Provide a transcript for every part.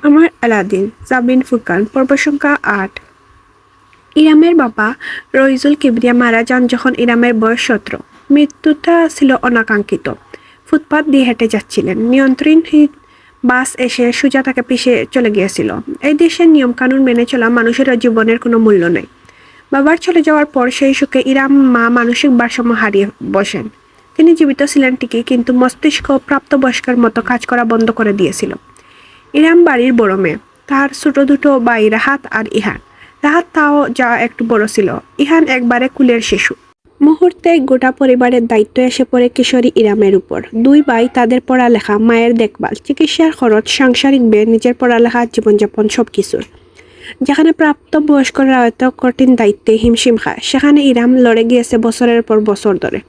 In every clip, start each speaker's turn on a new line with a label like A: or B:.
A: আমার আলাদিন জাবিন ফুরকান পর্ব সংখ্যা ৮। ইরামের বাবা রইজুল কিবরিয়া মারা যান যখন ইরামের বয়স ১৭। মৃত্যুটা ছিল অনাকাঙ্ক্ষিত। ফুটপাত দিয়ে হেঁটে যাচ্ছিলেন, নিয়ন্ত্রণহীন বাস এসে সোজা তাকে পিষে চলে গিয়েছিল। এই দেশের নিয়মকানুন মেনে চলা মানুষের জীবনের কোনো মূল্য নেই। বাবার চলে যাওয়ার পর সেই সুখে ইরাম মা মানসিক ভারসাম্য হারিয়ে বসেন। তিনি জীবিত ছিলেন ঠিকই, কিন্তু মস্তিষ্ক প্রাপ্তবয়স্কের মতো কাজ করা বন্ধ করে দিয়েছিল। ইরাম বাড়ির বড় মেয়ে। তার ছোট দুটো ভাই রাহাত আর ইহান। রাহাত তাও যা একটু বড় ছিল, ইহান একবারে কুলের শিশু। মুহূর্তে গোটা পরিবারের দায়িত্ব এসে পড়ে কিশোরী ইরামের উপর। দুই ভাই, তাদের পড়ালেখা, মায়ের দেখভাল, চিকিৎসার খরচ, সাংসারিক ব্যয়, নিজের পড়ালেখা, জীবনযাপন সবকিছুর। যেখানে প্রাপ্তবয়স্করা এত কঠিন দায়িত্বে হিমশিম খায়, সেখানে ইরাম লড়ে গিয়েছে বছরের পর বছর ধরে।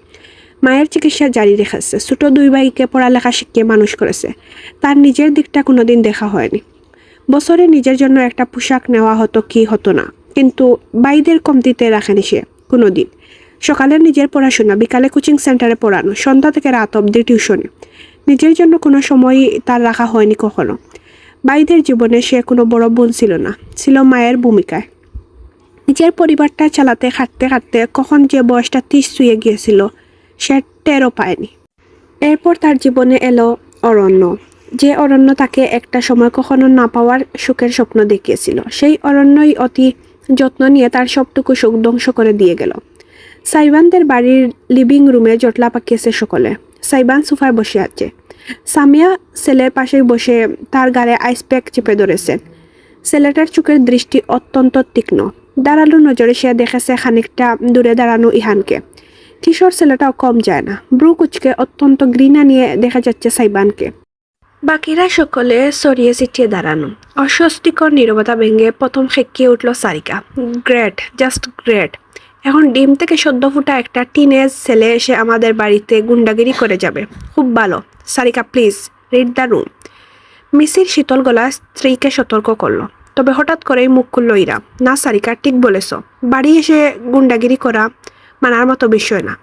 A: মায়ের চিকিৎসা জারি রেখেছে, ছোট দুই ভাইকে পড়ালেখা শিখিয়ে মানুষ করেছে। তার নিজের দিকটা কোনোদিন দেখা হয়নি। বছরে নিজের জন্য একটা পোশাক নেওয়া হতো কি হতো না, কিন্তু ভাইদের কমতিতে রাখেনি সে কোনোদিন। সকালে নিজের পড়াশোনা, বিকালে কোচিং সেন্টারে পড়ানো, সন্ধ্যা থেকে রাত অবধি টিউশনে। নিজের জন্য কোনো সময়ই তার রাখা হয়নি কখনো। ভাইদের জীবনে সে কোনো বড় বোন ছিল না, ছিল মায়ের ভূমিকায়। নিজের পরিবারটা চালাতে খাটতে খাটতে কখন যে বয়সটা ৩০ ছুঁয়ে গিয়েছিল সে টেরও পায়নি। এরপর তার জীবনে এলো অরণ্য, যে অরণ্য তাকে একটা সময় কখনো না পাওয়ার সুখের স্বপ্ন দেখিয়েছিল। সেই অরণ্যই অতি যত্ন নিয়ে তার সবটুকু সুখ ধ্বংস করে দিয়ে গেল। সাইবানদের বাড়ির লিভিং রুমে জটলা পাকিয়েছে সকলে। সাইবান সোফায় বসে আছে। সামিয়া ছেলের পাশে বসে তার গায়ে আইস প্যাক চেপে ধরেছেন। ছেলেটার চোখের দৃষ্টি অত্যন্ত তীক্ষ্ণ। দাঁড়ালো নজরে সে দেখেছে খানিকটা দূরে দাঁড়ানো ইহানকে। কিশোর ছেলেটাও কম যায় না। ব্রু কুচকে অত্যন্ত ঘৃণা নিয়ে দেখা যাচ্ছে সাইবানকে। বাকিরা সকলে ছড়িয়ে ছিটিয়ে দাঁড়ানো। অস্বস্তিকর নীরবতা ভেঙে প্রথম খেকিয়ে উঠল সারিকা। Great, just great. এখন ডিম থেকে সদ্য ফুটা একটা টিনেজ ছেলে এসে আমাদের বাড়িতে গুন্ডাগিরি করে যাবে। খুব ভালো। Sarika, please read the room. Misir শীতল গলা স্ত্রীকে সতর্ক করলো। তবে হঠাৎ করেই মুখ খুলল ইরা। না সারিকা, ঠিক বলেছ। বাড়ি এসে গুন্ডাগিরি করা মানার মতো বিষয় না।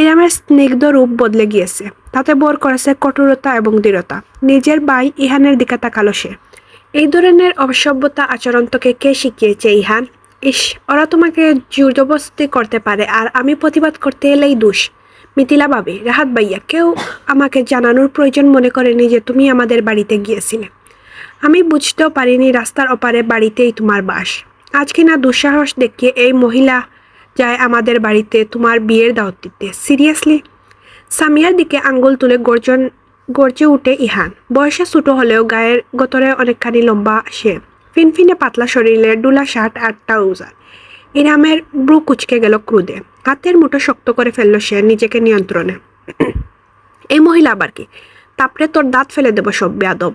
A: ইরামের স্নিগ্ধ রূপ বদলে গিয়েছে, তাতে বর করেছে কঠোরতা এবং দৃঢ়তা। নিজের ভাই ইহানের দিকে তাকালো সে। এই ধরনের অসভ্যতা আচরণ তোকে কে শিখিয়েছে ইহান? ইস, ওরা তোমাকে জবরদস্তি করতে পারে, আর আমি প্রতিবাদ করতে এলেই দোষ। মিথিলা ভাবি, রাহাত ভাইয়া, কেউ আমাকে জানানোর প্রয়োজন মনে করেনি যে তুমি আমাদের বাড়িতে গিয়েছিলে। আমি বুঝতেও পারিনি রাস্তার ওপারে বাড়িতেই তোমার বাস। আজ কিনা দুঃসাহস দেখিয়ে এই মহিলা যায় আমাদের বাড়িতে তোমার বিয়ের দাওয়াত দিতে। সিরিয়াসলি? সামিয়ার দিকে আঙ্গুল তুলে গর্জে উঠে ইহান। বয়সে ছোট হলেও গায়ের গতরে অনেকখানি লম্বা সে। ফিনফিনে পাতলা শরীরে ডুলা শার্ট আর ট্রাউজার। ইরামের ব্রু কুচকে গেল ক্রোধে। হাতের মুঠো শক্ত করে ফেললো সে নিজেকে নিয়ন্ত্রণে। এই মহিলা আবার কি? তারপরে তোর দাঁত ফেলে দেবো সব বেয়াদব।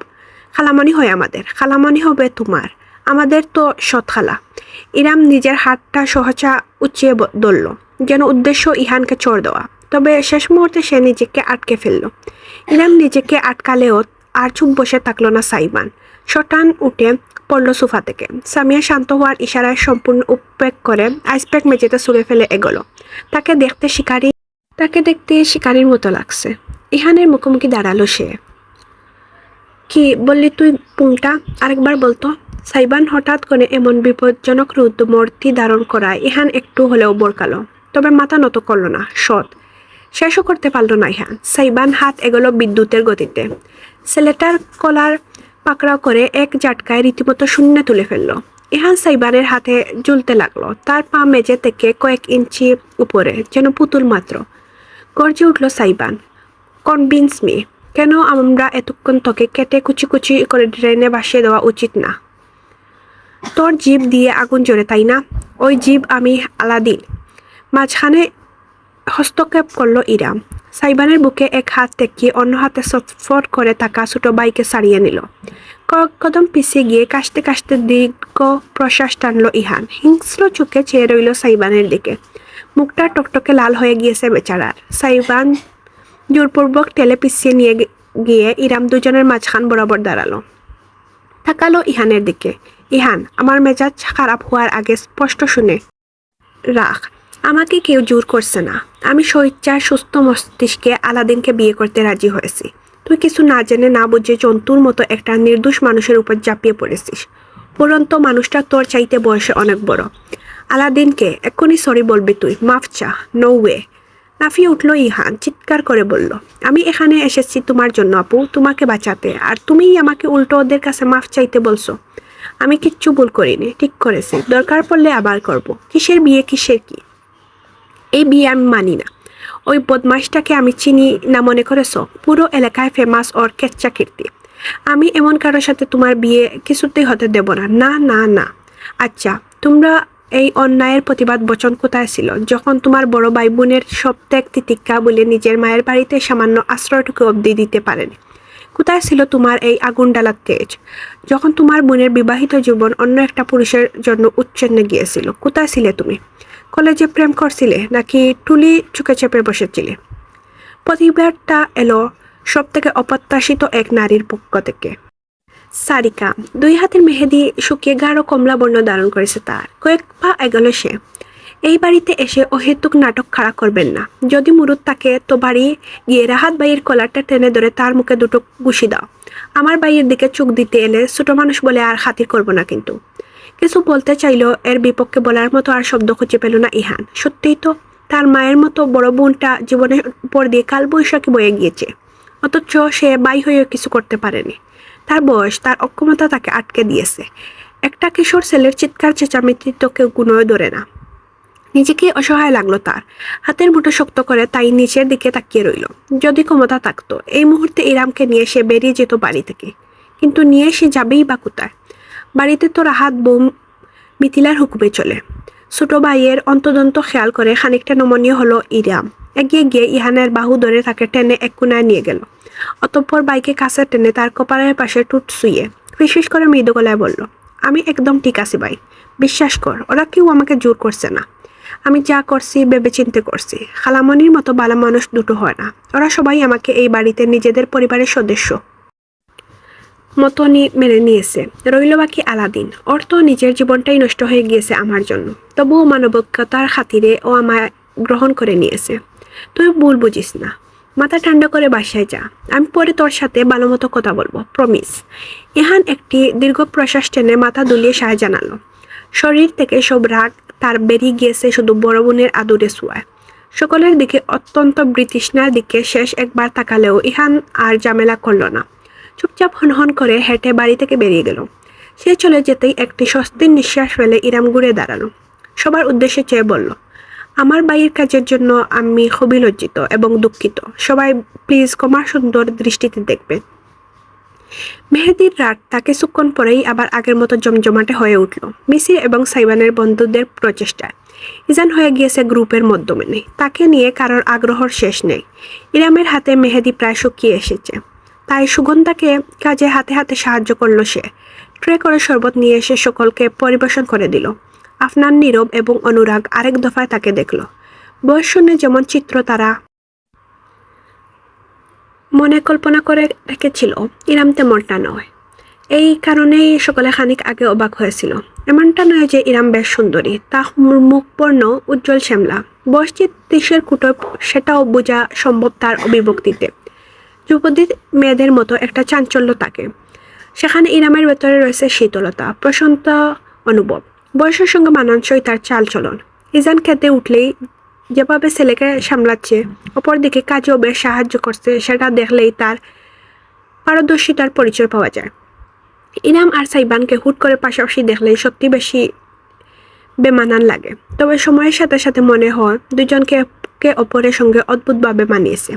A: খালামণি হয় আমাদের, খালামণি হবে তোমার। আমাদের তো সৎ খালা। ইরাম নিজের হাতটা সহসা উঁচিয়ে ধরল, যেন উদ্দেশ্য ইহানকে চড় দেওয়া। তবে শেষ মুহূর্তে সে নিজেকে আটকে ফেলল। ইরাম নিজেকে আটকালেও আর চুপ বসে থাকলো না সাইবান। শটান উঠে পড়ল সোফা থেকে। সামিয়া শান্ত হওয়ার ইশারায় সম্পূর্ণ উপেক করে আইসপ্যাক মেঝেতে ছুঁড়ে ফেলে এগোলো। তাকে দেখতে শিকারীর মতো লাগছে। ইহানের মুখোমুখি দাঁড়ালো সে। কি বললি তুই পুংটা? আরেকবার বলতো। সাইবান হঠাৎ করে এমন বিপজ্জনক রুদ্রমূর্তি ধারণ করায় ইহান একটু হলেও বরকালো, তবে মাথা নত করল না। সৎ শেষও করতে পারল না ইহান। সাইবান হাত এগোলো বিদ্যুতের গতিতে। ছেলেটার কলার পাকড়াও করে এক ঝাটকায় রীতিমতো শূন্যে তুলে ফেললো। ইহান সাইবানের হাতে ঝুলতে লাগলো, তার পা মেঝে থেকে কয়েক ইঞ্চি উপরে, যেন পুতুল মাত্র। গর্জে উঠল সাইবান। Convince me. কেন আমরা এতক্ষণ তোকে কেটে কুচি কুচি করে ড্রেনে ভাসিয়ে দেওয়া উচিত না? তোর জিভ দিয়ে আগুন জ্বলে, তাই না? ওই জিভ আমি আলাদিন। মাঝখানে হস্তক্ষেপ করলো ইরাম। সাইবানের বুকে এক হাত টেকিয়ে অন্য হাতে ছটফট করে থাকা ছোট ভাইকে ছাড়িয়ে নিল। কয়েক কদম পিছিয়ে গিয়ে কাশতে কাশতে দীর্ঘ প্রশ্বাস টানলো ইহান। হিংস্র চোখে চেয়ে রইল সাইবানের দিকে। মুখটা টকটকে লাল হয়ে গিয়েছে বেচারার। সাইবান জোরপূর্বক টেলে পিছিয়ে নিয়ে গিয়ে ইরাম দুজনের মাঝখান বরাবর দাঁড়ালো। তাকালো ইহানের দিকে। ইহান, আমার মেজাজ খারাপ হওয়ার আগে স্পষ্ট শুনে রাখ, আমাকে কেউ জোর করছে না। আমি স্বেচ্ছায় সুস্থ মস্তিষ্কে আলাদিনকে বিয়ে করতে রাজি হয়েছি। তুই কিছু না জেনে না বুঝে জন্তুর মতো একটা নির্দোষ মানুষের উপর ঝাঁপিয়ে পড়েছিস। পরন্ত মানুষটা তোর চাইতে বয়সে অনেক বড়। আলাদিনকে এক্ষুনি সরি বলবি তুই, মাফ চা। No way. লাফিয়ে উঠল ইহান, চিৎকার করে বলল, আমি এখানে এসেছি তোমার জন্য আপু, তোমাকে বাঁচাতে, আর তুমিই আমাকে উল্টো ওদের কাছে মাফ চাইতে বলছো। আমি কিচ্ছু ভুল করিনি, ঠিক করেছি, দরকার পড়লে আবার করব। কিসের বিয়ে, কিসের কি? এই বিয়ে আমি মানি না। ওই বদমাইশটাকে আমি চিনি না মনে করেছো? পুরো এলাকায় ফেমাস ওর কেচ্চা কীর্তি। আমি এমন কারোর সাথে তোমার বিয়ে কিছুতেই হতে দেব না, না না না। আচ্ছা, তোমরা এই অন্যায়ের প্রতিবাদ বচন কোথায় ছিল যখন তোমার বড় ভাই বোনের সব ত্যাগ তিতিক্ষা বলে নিজের মায়ের বাড়িতে সামান্য আশ্রয়টুকু অবধি দিতে পারেনি? কোথায় ছিল তোমার এই আগুন ডালার তেজ যখন তোমার বোনের বিবাহিত জীবন অন্য একটা পুরুষের জন্য উচ্ছন্নে গিয়েছিল? কোথায় ছিলে তুমি? কলেজে প্রেম করছিলে নাকি টুলি চুকে চেপে বসেছিলে? প্রতিবাদটা এলো সব থেকে অপ্রত্যাশিত এক নারীর পক্ষ থেকে। সারিকা। 2 হাতের মেহেদি শুকিয়ে গাঢ় কমলা বর্ণ ধারণ করেছে তার। কয়েক পা এগোলো সে। এই বাড়িতে এসে অহেতুক নাটক খাড়া করবেন না। যদি মুরুদ তাকে তো বাড়ি গিয়ে রাহাত ভাইয়ের কলারটা টেনে ধরে তার মুখে দুটো ঘুষি দাও। আমার ভাইয়ের দিকে চোখ দিতে এলে ছোট মানুষ বলে আর খাতির করবো না কিন্তু। কিছু বলতে চাইলেও এর বিপক্ষে বলার মতো আর শব্দ খুঁজে পেল না ইহান। সত্যিই তো, তার মায়ের মতো বড় বোনটা জীবনের উপর দিয়ে কাল বৈশাখী বয়ে গিয়েছে, অথচ সে বাই হয়েও কিছু করতে পারেনি। তার বয়স, তার অক্ষমতা তাকে আটকে দিয়েছে। একটা কিশোর ছেলের চিৎকার চেঁচামেচি তো কেউ গুণও ধরে না। নিজেকে অসহায় লাগলো তার। হাতের মুঠো শক্ত করে তাই নিচের দিকে তাকিয়ে রইল। যদি ক্ষমতা থাকতো এই মুহূর্তে ইরামকে নিয়ে সে বেরিয়ে যেত বাড়ি থেকে, কিন্তু নিয়ে সে যাবেই বা কোথায়? বাড়িতে তো রাহাত বউ মিথিলার হুকুমে চলে। ছোট ভাইয়ের অন্তদন্ত খেয়াল করে খানিকটা নমনীয় হলো ইরাম। এগিয়ে গিয়ে ইহানের বাহু ধরে তাকে টেনে এক কোণায় নিয়ে গেল। অতঃপর বাইকে কাছে টেনে তার কপালের পাশে টুট শুয়ে ফিসফিস করে মৃদু গলায় বলল, আমি একদম ঠিক আছি ভাই, বিশ্বাস কর, ওরা কেউ আমাকে জোর করছে না। আমি যা করছি ভেবে চিন্তে করছি। খালামণির মতো ভালো মানুষ দুটো হয় না। ওরা সবাই আমাকে এই বাড়িতে নিজেদের পরিবারের সদস্য মতনই মেনে নিয়েছে। রইল বাকি আলাদিন। ওর তো নিজের জীবনটাই নষ্ট হয়ে গিয়েছে আমার জন্য, তবুও মানবিকতার খাতিরে ও আমায় গ্রহণ করে নিয়েছে। তুই ভুল বুঝিস না, মাথা ঠান্ডা করে বাসায় যা। আমি পরে তোর সাথে ভালো মতো কথা বলবো, প্রমিস। ইহান একটি দীর্ঘ প্রশ্বাস টেনে মাথা দুলিয়ে সায় জানালো। শরীর থেকে সব রাগ তার বেরিয়ে গিয়েছে শুধু বড় বোনের আদুরে ছোঁয়ায়। সকলের দিকে অত্যন্ত বৃতৃষ্ণার দিকে শেষ একবার তাকালেও ইহান আর ঝামেলা করল না। চুপচাপ হনহন করে হেঁটে বাড়ি থেকে বেরিয়ে গেল। সে চলে যেতেই একটি স্বস্তির নিঃশ্বাস ফেলে ইরাম ঘুরে দাঁড়ালো। সবার উদ্দেশ্যে চেয়ে বলল, আমার ভাইয়ের কাজের জন্য আমি খুবই লজ্জিত এবং দুঃখিত। সবাই প্লিজ ক্ষমার সুন্দর দৃষ্টিতে দেখবেন। মেহেদির রাত তা কিছুক্ষণ পরেই আবার আগের মতো জমজমাটে হয়ে উঠল মিসির এবং সাইবানের বন্ধুদের প্রচেষ্টায়। ইজান হয়ে গিয়েছে গ্রুপের মধ্যমণি। তাকে নিয়ে কারোর আগ্রহর শেষ নেই। ইরামের হাতে মেহেদি প্রায় শুকিয়ে এসেছে, তাই সুগন্ধাকে কাজে হাতে হাতে সাহায্য করলো সে। ট্রে করে শরবত নিয়ে এসে সকলকে পরিবেশন করে দিল। আফনান, নীরব এবং অনুরাগ আরেক দফায় তাকে দেখল। বয়ঃশূন্যে যেমন চিত্র তারা মনে কল্পনা করে রেখেছিল, ইরাম তেমনটা নয়। এই কারণেই সকলে খানিক আগে অবাক হয়েছিল। এমনটা নয় যে ইরাম বেশ সুন্দরী, তা মুখবর্ণ উজ্জ্বল শ্যামলা। বয়স যে 30-এর কুটো সেটাও বোঝা সম্ভব তার অভিব্যক্তিতে। যুবতীর মেয়েদের মতো একটা চাঞ্চল্য থাকে সেখানে। ইরামের ভেতরে রয়েছে শীতলতা, প্রশান্ত অনুভব। বয়সের সঙ্গে মানানসই তার চালচলন। ইজান খেতে উঠলেই যেভাবে ছেলেকে সামলাচ্ছে, অপরদিকে কাজেও বেশ সাহায্য করছে, সেটা দেখলেই তার পারদর্শিতার পরিচয় পাওয়া যায়। ইরাম আর সাইবানকে হুট করে পাশাপাশি দেখলেই সত্যি বেশি বেমানান লাগে, তবে সময়ের সাথে সাথে মনে হয় দুজনকে একে অপরের সঙ্গে অদ্ভুতভাবে মানিয়েছে।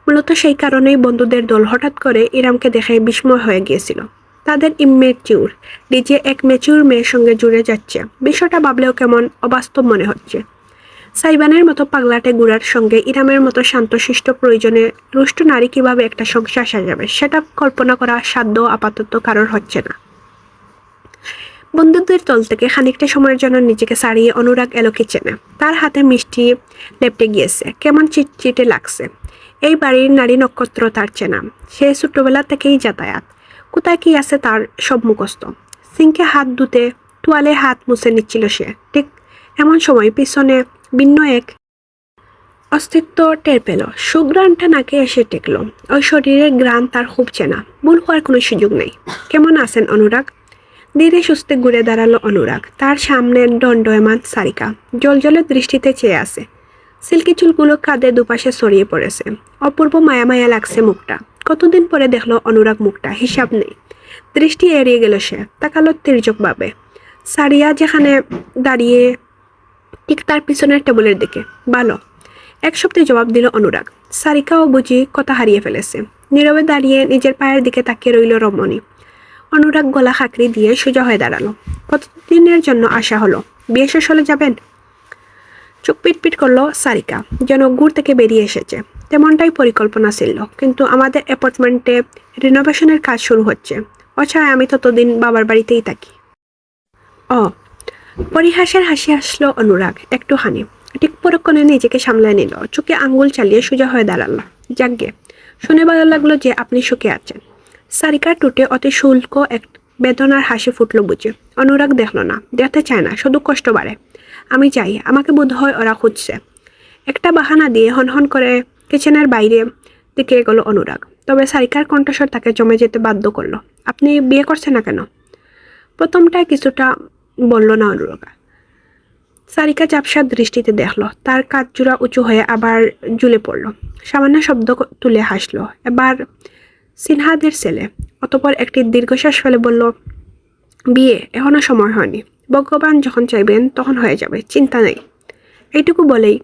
A: মূলত সেই কারণেই বন্ধুদের দল হঠাৎ করে ইরামকে দেখে বিস্ময় হয়ে গিয়েছিল। তাদের ইমেচিউর ডিজে এক ম্যাচিউর মেয়ের সঙ্গে জুড়ে যাচ্ছে, বিষয়টা ভাবলেও কেমন অবাস্তব মনে হচ্ছে। সাইবানের মতো পাগলাটে গুড়ার সঙ্গে ইরামের মতো শান্তশিষ্ট প্রয়োজনে রুষ্ট নারী কিভাবে একটা সংসার সাজাবে, সেটা কল্পনা করা সাধ্য আপাতত কারোর হচ্ছে না। বন্ধুদের দল থেকে খানিকটা সময়ের জন্য নিজেকে ছাড়িয়ে অনুরাগ এলো কিচেনে। তার হাতে মিষ্টি লেপটে গিয়েছে, কেমন চিটচিটে লাগছে। এই বাড়ির নারী নক্ষত্র তার চেনা, সে ছোট্টবেলা থেকেই যাতায়াত। কোথায় কি আছে তার সব মুখস্থ। সিঙ্কে হাত ধুতে তোয়ালে হাত মুছে নিচ্ছিল সে। ঠিক এমন সময় পিছনে ভিন্ন এক অস্তিত্ব টের পেল, সুগ্রানটা নাকে এসে টেকল। ওই শরীরের গ্রান তার খুব চেনা, ভুল হওয়ার কোনো সুযোগ নেই। কেমন আছেন অনুরাগ? ধীরে সুস্থে ঘুরে দাঁড়ালো অনুরাগ। তার সামনে দণ্ডায়মান সারিকা জলজলে দৃষ্টিতে চেয়ে আছে। সিল্কি চুলগুলো কাঁধে দুপাশে ছড়িয়ে পড়েছে। অপূর্ব মায়া মায়া লাগছে মুখটা। কতদিন পরে দেখলো অনুরাগ মুখটা, হিসাব নেই। দৃষ্টি এড়িয়ে গেল সে, তাকালো তির্যকভাবে সারিয়া যেখানে দাঁড়িয়ে, ঠিক তার পিছনের টেবিলের দিকে। ভালো, এক শব্দে জবাব দিল অনুরাগ। সারিকাও বুঝি কথা হারিয়ে ফেলেছে। নীরবে দাঁড়িয়ে নিজের পায়ের দিকে তাকিয়ে রইল রমণী। অনুরাগ গলা খাকরি দিয়ে সোজা হয়ে দাঁড়ালো। কতদিনের জন্য আসা হলো? বিয়ে শেষ হলে যাবেন? চোখ পিটপিট করলো সারিকা, যেন গুড় থেকে বেরিয়ে এসেছে। তেমনটাই পরিকল্পনা ছিল, কিন্তু আমাদের অ্যাপার্টমেন্টে রিনোভেশনের কাজ শুরু হচ্ছে। অছায় আমি ততদিন বাবার বাড়িতেই থাকি। ও, পরিহাসের হাসি আসলো অনুরাগ একটু হানি। ঠিক পরক্ষণে নিজেকে সামলায় নিল, চোখে আঙ্গুল চালিয়ে সোজা হয়ে দাঁড়ালো। যাকগে, শুনে ভালো লাগলো যে আপনি সুখে আছেন। সারিকার টুটে অতি শুল্ক এক বেদনার হাসি ফুটলো বুঝে। অনুরাগ দেখলো না, দেখতে চায় না, শুধু কষ্ট বাড়ে। আমি চাই, আমাকে বোধ হয় ওরা খুঁজছে। একটা বাহানা দিয়ে হনহন করে কিচেনের বাইরে দিকে এগোলো অনুরাগ। তবে সারিকার কণ্ঠস্বর তাকে জমে যেতে বাধ্য করলো। আপনি বিয়ে করছেন না কেন? প্রথমটায় কিছুটা বলল না অনুরাগ। সারিকা চাপসার দৃষ্টিতে দেখলো, তার কাজ জোড়া উঁচু হয়ে আবার ঝুলে পড়ল। সামান্য শব্দ তুলে হাসলো। এবার সিনহাদের ছেলে। অতপর একটি দীর্ঘশ্বাস ফেলে বলল, বিয়ে এখনো সময় হয়নি। ভগবান যখন চাইবেন তখন হয়ে যাবে, চিন্তা নেই। এইটুকু বলেই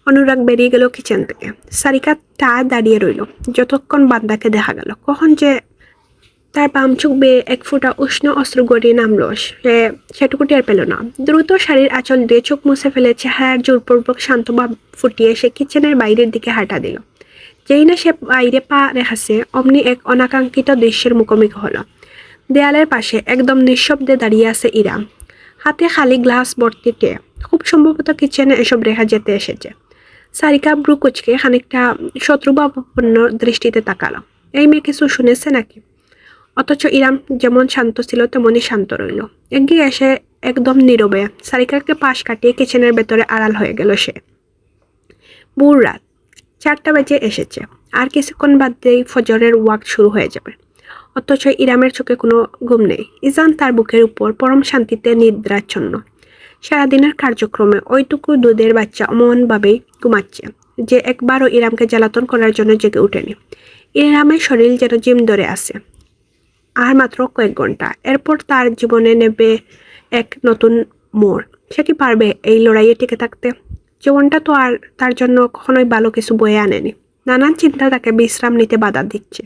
A: অনুরাগ বেরিয়ে গেল কিচেন থেকে। সারিকা তা দাঁড়িয়ে রইল, যতক্ষণ বান্দাকে দেখা গেল। কখন যে তার বাম চোখ বেয়ে এক ফোঁটা উষ্ণ অস্ত্র গড়িয়ে নামলো, সেটুকু টের পেল না। দ্রুত শাড়ির আঁচল দিয়ে চোখ মুছে ফেলে চেহারার জোরপূর্বক শান্তভাব ফুটিয়ে সে কিচেনের বাইরের দিকে হাঁটা দিল। যেই না সে বাইরে পা রেখাছে, অমনি এক অনাকাঙ্ক্ষিত দৃশ্যের মুখোমুখি হলো। দেয়ালের পাশে একদম নিঃশব্দে দাঁড়িয়ে আছে ইরা, হাতে খালি গ্লাস ভর্তি টে। খুব সম্ভবত কিচেনে এসব রেখা যেতে এসেছে। সারিকা ব্রু কুচকে খানিকটা শত্রুভাবাপন্ন দৃষ্টিতে তাকালো। এই মেয়ে কিছু শুনেছে নাকি? অথচ ইরাম যেমন শান্ত ছিল তেমনই শান্ত রইল। এগিয়ে এসে একদম নীরবে সারিকাকে পাশ কাটিয়ে কিচেনের ভেতরে আড়াল হয়ে গেল সে। ভোর রাত 4টা বেজে এসেছে। আর কিছুক্ষণ বাদ দিয়েই ফজরের ওয়াক্ত শুরু হয়ে যাবে। অথচ ইরামের চোখে কোনো ঘুম নেই। ইজান তার বুকের উপর পরম শান্তিতে নিদ্রাচ্ছন্ন। সারাদিনের কার্যক্রমে ওইটুকু দুধের বাচ্চা অমনভাবেই ঘুমাচ্ছে যে একবারও ইরামকে জ্বালাতন করার জন্য জেগে ওঠেনি। ইরামের শরীর যেন জিম ধরে আছে। আর মাত্র কয়েক ঘন্টা, এরপর তার জীবনে নেবে এক নতুন মোড়। সে কি পারবে এই লড়াইয়ে টিকে থাকতে? জীবনটা তো আর তার জন্য কখনোই ভালো কিছু বয়ে আনেনি। নানান চিন্তা তাকে বিশ্রাম নিতে বাধা দিচ্ছে।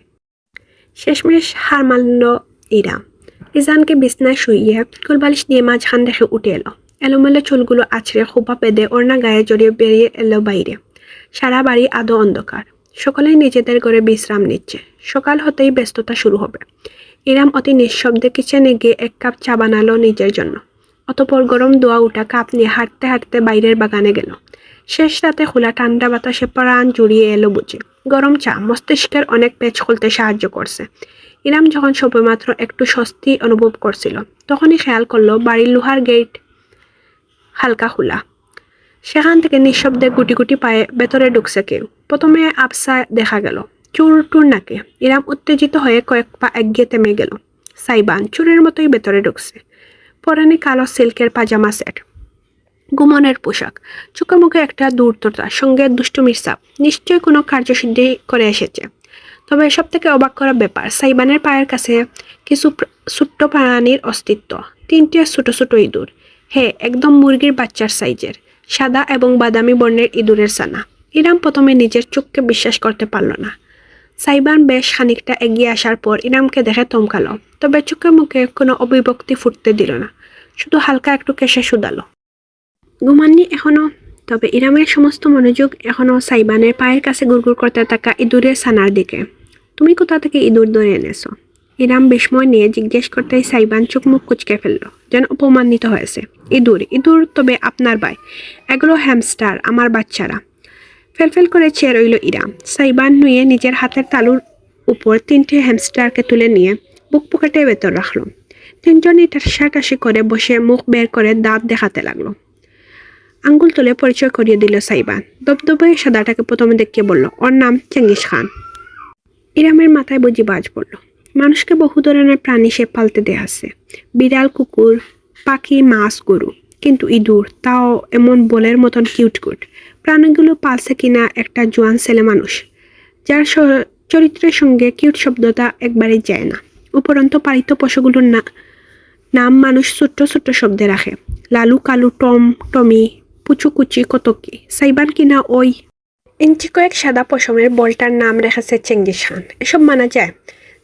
A: শেষমেশ হার মানল ইরা। ইজানকে বিছনায় শুইয়ে কুলবালিশ দিয়ে মাঝখান রেখে উঠে এলো। এলোমেলো চুলগুলো আছড়ে খোপা পেদে ওড়না গায়ে জড়িয়ে বেরিয়ে এলো বাইরে। সারা বাড়ি আদো অন্ধকার। সকলেই নিজেদের ঘরে বিশ্রাম নিচ্ছে। সকাল হতেই ব্যস্ততা শুরু হবে। ইরাম অতি নিঃশব্দে কিচেনে গিয়ে এক কাপ চা বানালো নিজের জন্য। অতপর গরম দোয়া উঠা কাপ নিয়ে হাঁটতে হাঁটতে বাইরের বাগানে গেল। শেষ রাতে খোলা ঠান্ডা বাতাসে প্রাণ জুড়িয়ে এলো বুঝে। গরম চা মস্তিষ্কের অনেক পেচ খুলতে সাহায্য করছে। ইরাম যখন সবেমাত্র একটু স্বস্তি অনুভব করছিল, তখনই খেয়াল করলো বাড়ির লোহার গেট হালকা খোলা। সেখান থেকে নিঃশব্দে গুটি গুটি পায়ে ভেতরে ঢুকছে কেউ। প্রথমে আবসা দেখা গেল, চুর টুর নাকে। ইরাম উত্তেজিত হয়ে কয়েক পা এগিয়ে থেমে গেল। সাইবান চুরের মতোই ভেতরে ঢুকছে। পরনে কালো সিল্কের পাজামা সেট, গুমনের পোশাক, চোখে মুখে একটা দূরততা, সঙ্গে দুষ্টুমির চাপ। নিশ্চয়ই কোনো কার্যসিদ্ধি করে এসেছে। তবে সব থেকে অবাক করা ব্যাপার, সাইবানের পায়ের কাছে কিছু ছোট্ট প্রাণীর অস্তিত্ব। 3টে ছোট ছোট ইঁদুর। হ্যাঁ, একদম মুরগির বাচ্চার সাইজের, সাদা এবং বাদামি বর্ণের ইঁদুরের ছানা। ইরাম প্রথমে নিজের চোখকে বিশ্বাস করতে পারল না। সাইবান বেশ খানিকটা এগিয়ে আসার পর ইরামকে দেখে থমকালো, তবে চোখে মুখে কোনো অভিব্যক্তি ফুটতে দিল না। শুধু হালকা একটু কেশে শুধালো, ঘুমাননি এখনো? তবে ইরামের সমস্ত মনোযোগ এখনো সাইবানের পায়ের কাছে গুড়গুড় করতে থাকা ইঁদুরের ছানার দিকে। তুমি কোথা থেকে ইঁদুর ধরে এনেছো? ইরাম বিস্ময় নিয়ে জিজ্ঞেস করতেই সাইবান চোখ মুখ কুচকে ফেললো, যেন অপমানিত হয়েছে। ইঁদুর? ইঁদুর তবে আপনার ভাই। এগুলো হ্যামস্টার, আমার বাচ্চারা। ফেলফেল করে চেয়ে রইল ইরাম। সাইবান নুয়ে নিজের হাতের তালুর উপর 3টে হ্যামস্টারকে তুলে নিয়ে বুক পকেটে ভেতর রাখলো। 3জনই ঠাসাঠাসি করে বসে মুখ বের করে দাঁত দেখাতে লাগলো। আঙ্গুল তুলে পরিচয় করিয়ে দিল সাইবান। দবদবে সাদাটাকে প্রথমে দেখিয়ে বলল, ওর নাম চেঙ্গিস খান। ইরামের মাথায় বুঝি বাজ পড়ল। মানুষকে বহু ধরনের প্রাণী সে পালতে দেখাচ্ছে, বিড়াল, কুকুর, পাখি, মাছ, গরু, কিন্তু ইঁদুর, তাও এমন বলের মতন কিউট প্রাণীগুলো পালছে কিনা একটা জোয়ান ছেলে মানুষ, যার চরিত্রের সঙ্গে কিউট শব্দটা একবারেই যায় না। উপরন্তু পালিত পশুগুলোর নাম মানুষ ছোট্ট ছোট্ট শব্দে রাখে, লালু, কালু, টম, টমি, পুচু, কুচি, কত কি। সাইবান কিনা ওই ইঞ্চি কয়েক সাদা পশমের বলটার নাম রেখেছে চেঙ্গিস খান। এসব মানা যায়?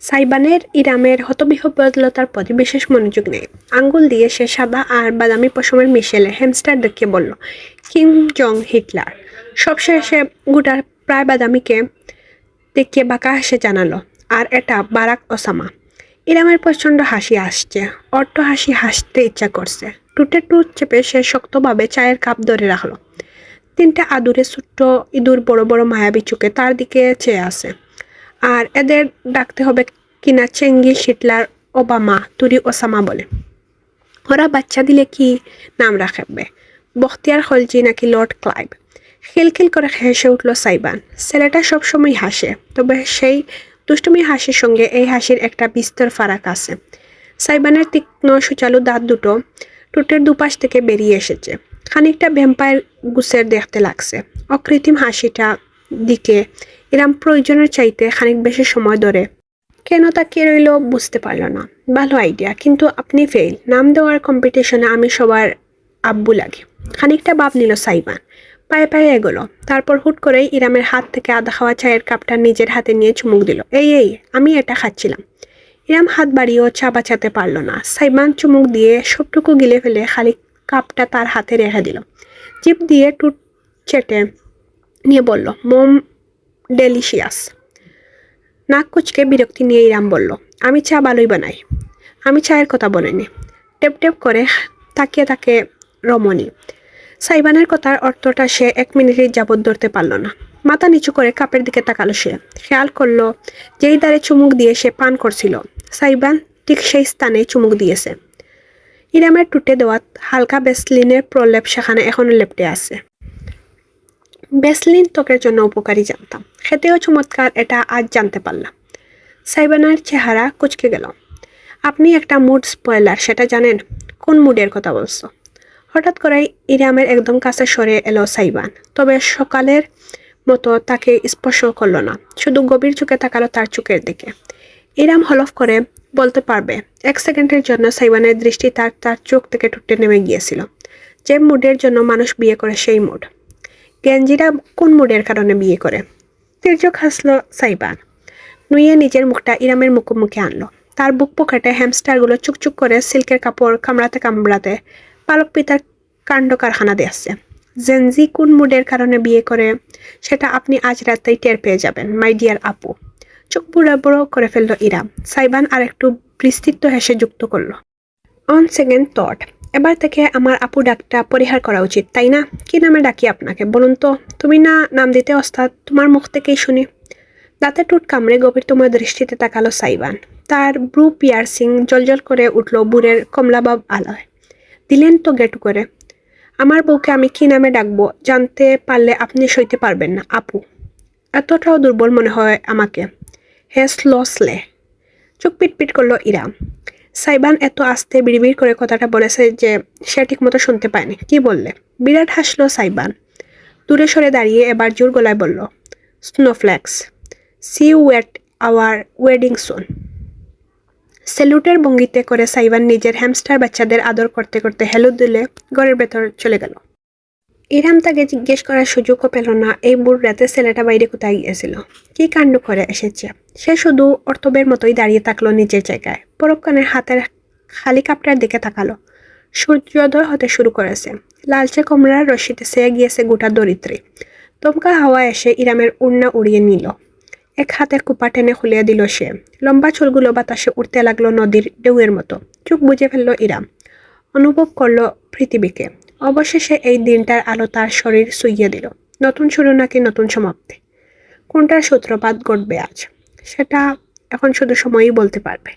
A: সাইবানের ইরামের হতবিহ্বলতার প্রতি বিশেষ মনোযোগ নেই। আঙ্গুল দিয়ে সে সাদা আর বাদামি পশমের মিশেলে হ্যামস্টার দেখিয়ে বলল, কিম জং হিটলার। সবশেষে গোটার প্রায় বাদামিকে দেখিয়ে বাঁকা হেসে জানালো, আর এটা বারাক ওসামা। ইরামের প্রচণ্ড হাসি আসছে, অট্ট হাসতে ইচ্ছা করছে। টুটে টুট চেপে সে শক্তভাবে চায়ের কাপ ধরে রাখলো। তিনটা আদুরে ছোট্ট ইঁদুর বড় বড় মায়াবী চোখে তার দিকে চেয়ে আছে। আর এদের ডাকতে হবে কিনা চেঙ্গিস, হিটলার, ওবামা, তুরি, ওসামা বলে। ওরা বাচ্চা দিলে কি নাম রাখবে? বখতিয়ার খলজি নাকি লর্ড ক্লাইভ? খিলখিল করে হেসে উঠল সাইবান। ছেলেটা সবসময় হাসে, তবে সেই দুষ্টুমি হাসির সঙ্গে এই হাসির একটা বিস্তর ফারাক আছে। সাইবানের তীক্ষ্ণ সুচালু দাঁত দুটো টুটের দুপাশ থেকে বেরিয়ে এসেছে। খানিকটা ভ্যাম্পায়ার গুসের দেখতে লাগছে। অকৃত্রিম হাসিটা দিকে ইরাম প্রয়োজনের চাইতে খানিক বেশি সময় ধরে কেন তাকিয়ে রইল বুঝতে পারল না। ভালো আইডিয়া, কিন্তু আপনি ফেল। নাম দেওয়ার কম্পিটিশনে আমি সবার আব্বু লাগে। খানিকটা ভাব নিল সাইবান, পায়ে পায়ে এগোলো। তারপর হুট করেই ইরামের হাত থেকে আধা খাওয়া চায়ের কাপটা নিজের হাতে নিয়ে চুমুক দিল। এই আমি এটা খাচ্ছিলাম। ইরাম হাত বাড়িয়েও চা বাঁচাতে পারল না। সাইবান চুমুক দিয়ে সবটুকু গিলে ফেলে খালি কাপটা তার হাতে রেখে দিল। জিভ দিয়ে টুট চেটে নিয়ে বলল, মম ডেলিশিয়াস। নাক কুচকে বিরক্তি নিয়ে ইরাম বলল, আমি চা ভালোই বানাই। আমি চায়ের কথা বলিনি। টেপ টেপ করে তাকিয়ে তাকে রমণী। সাইবানের কথার অর্থটা সে 1 মিনিটের যাবৎ ধরতে পারল না। মাথা নিচু করে কাপের দিকে তাকালো সে। খেয়াল করলো যেই দ্বারে চুমুক দিয়ে সে পান করছিল, সাইবান ঠিক সেই স্থানে চুমুক দিয়েছে। ইরামের টুটে দেওয়া হালকা ভ্যাসলিনের প্রলেপ সেখানে এখনো লেপটে আছে। ভ্যাসলিন ত্বকের জন্য উপকারী জানতাম, খেতেও চমৎকার, এটা আজ জানতে পারলাম। সাইবানের চেহারা কুচকে গেল। আপনি একটা মুড স্পয়লার, সেটা জানেন? কোন মুডের কথা বলছো? হঠাৎ করেই ইরামের একদম কাছে সরে এলো সাইবান, তবে সকালের মতো তাকে স্পর্শ করলো না, শুধু গভীর চোখে তাকালো তার চোখের দিকে। ইরাম হলফ করে বলতে পারবে 1 সেকেন্ডের জন্য সাইবানের দৃষ্টি তার চোখ থেকে টুটে নেমে গিয়েছিল। যে মুডের জন্য মানুষ বিয়ে করে সেই মুড। গেঞ্জিরা কোন মুডের কারণে বিয়ে করে? তির্যক হাসলো সাইবান, নুয়ে নিজের মুখটা ইরামের মুখোমুখি আনলো। তার বুক পকেটে হ্যামস্টারগুলো চুকচুক করে সিল্কের কাপড় কামড়াতে পালক পিতার কাণ্ড কারখানা দিয়েছে। জেনজি কোন মুডের কারণে বিয়ে করে সেটা আপনি আজ রাতেই টের পেয়ে যাবেন, মাই ডিয়ার আপু। চোখ বুড়ো বুড়ো করে ফেললো ইরাম। সাইবান আর একটু বিস্তৃত হেসে যুক্ত করলো, অন সেকেন্ড থট, এবার থেকে আমার আপু ডাকটা পরিহার করা উচিত, তাই না? কি নামে ডাকি আপনাকে বলুন তো? তুমি না নাম দিতে ওস্তাদ, তোমার মুখ থেকেই শুনি। দাঁতে টুট কামড়ে গভীরতম দৃষ্টিতে তাকালো সাইবান। তার ব্রু পিয়ার্সিং জলজল করে উঠল বুড়ের কমলাবাব আলোয়। দিলেন তো গেটু করে। আমার বউকে আমি কি নামে ডাকবো জানতে পারলে আপনি সইতে পারবেন না আপু। এতটাও দুর্বল মনে হয় আমাকে? হেসলসলে চোখ পিটপিট করলো ইরাম। সাইবান এত আস্তে বিড়বিড় করে কথাটা বলেছে যে সে ঠিক মতো শুনতে পায়নি। কি বললে? বিরাট হাসলো সাইবান। দূরে সরে দাঁড়িয়ে এবার জোর গলায় বলল, snowflakes, see you at our wedding soon. স্যালুটের ভঙ্গিতে করে সাইবান নিজের হ্যামস্টার বাচ্চাদের আদর করতে করতে হেলো দিলে ঘরের ভেতর চলে গেল। ইরাম তাকে জিজ্ঞেস করার সুযোগও পেল না এই বুড় রাতে ছেলেটা বাইরে কোথায় গিয়েছিল, কি কাণ্ড করে এসেছে। সে শুধু অর্থবের মতোই দাঁড়িয়ে থাকলো নিজের জায়গায়। পরক্ষণে হাতের খালি কাপটার দিকে তাকালো। সূর্যোদয় হতে শুরু করেছে। লালচে কমলার রশিতে সেয়ে গিয়েছে গোটা দরিদ্রী। দমকা হাওয়া এসে ইরামের উড়না উড়িয়ে নিল। এক হাতের কুপা টেনে খুলিয়ে দিল সে। লম্বা চুলগুলো বাতাসে উঠতে লাগলো নদীর ঢেউয়ের মতো। চোখ বুজে ফেললো ইরাম। অনুভব করলো পৃথিবীকে। অবশেষে এই দিনটার আলো তার শরীর ছুঁইয়ে দিল। নতুন শুরু নাকি নতুন সমাপ্তি, কোনটার সূত্রপাত ঘটবে আজ, সেটা এখন শুধু সময়ই বলতে পারবে।